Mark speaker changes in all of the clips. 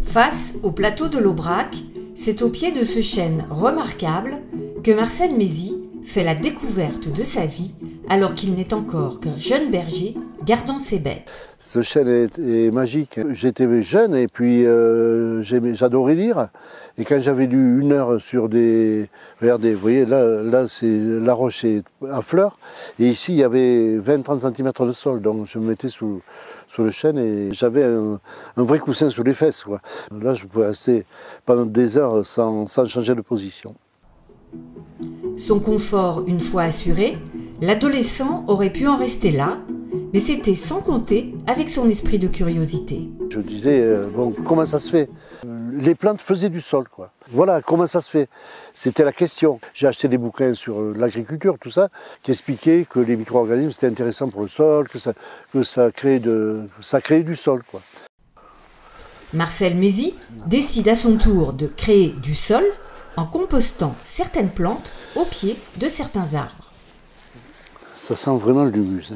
Speaker 1: Face au plateau de l'Aubrac, c'est au pied de ce chêne remarquable que Marcel Mézy fait la découverte de sa vie alors qu'il n'est encore qu'un jeune berger gardant ses bêtes.
Speaker 2: Ce chêne est magique. J'étais jeune et puis j'adorais lire. Et quand j'avais lu 1 heure sur des... Regardez, vous voyez, là la roche est à fleur. Et ici, il y avait 20-30 cm de sol. Donc je me mettais sous le chêne et j'avais un vrai coussin sous les fesses, quoi. Là, je pouvais rester pendant des heures sans changer de position.
Speaker 1: Son confort une fois assuré, l'adolescent aurait pu en rester là, mais c'était sans compter avec son esprit de curiosité.
Speaker 2: Je disais, bon, comment ça se fait? Les plantes faisaient du sol, quoi. Voilà, comment ça se fait? C'était la question. J'ai acheté des bouquins sur l'agriculture, tout ça, qui expliquaient que les micro-organismes c'était intéressant pour le sol, que ça créait du sol, quoi.
Speaker 1: Marcel Mézy décide à son tour de créer du sol en compostant certaines plantes au pied de certains arbres.
Speaker 2: Ça sent vraiment l'humus.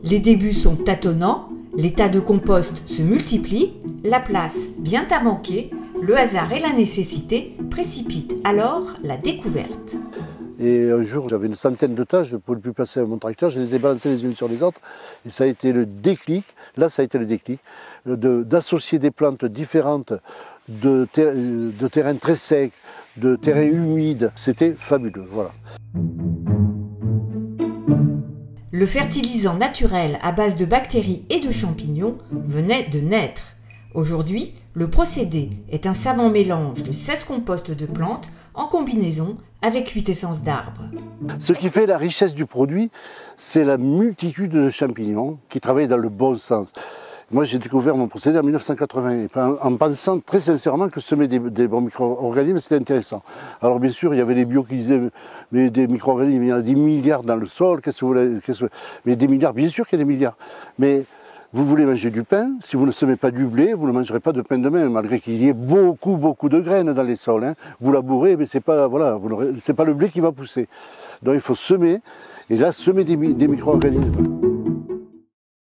Speaker 1: Les débuts sont tâtonnants, les tas de compost se multiplient, la place vient à manquer, le hasard et la nécessité précipitent alors la découverte.
Speaker 2: Et un jour, j'avais une centaine de tas, je ne pouvais plus passer à mon tracteur, je les ai balancés les unes sur les autres, et ça a été le déclic, là ça a été le déclic, d'associer des plantes différentes, de terrains très secs, de terrains humides, c'était fabuleux, voilà.
Speaker 1: Le fertilisant naturel à base de bactéries et de champignons venait de naître. Aujourd'hui, le procédé est un savant mélange de 16 composts de plantes en combinaison avec 8 essences d'arbres.
Speaker 2: Ce qui fait la richesse du produit, c'est la multitude de champignons qui travaillent dans le bon sens. Moi, j'ai découvert mon procédé en 1980 en pensant très sincèrement que semer des bons micro-organismes, c'était intéressant. Alors bien sûr, il y avait les bio qui disaient mais des micro-organismes, il y en a des milliards dans le sol, mais des milliards, bien sûr qu'il y a des milliards. Mais vous voulez manger du pain, si vous ne semez pas du blé, vous ne mangerez pas de pain de main, malgré qu'il y ait beaucoup de graines dans les sols. Hein. Vous labourez, mais c'est pas, voilà, c'est pas le blé qui va pousser. Donc il faut semer, et là, semer des micro-organismes.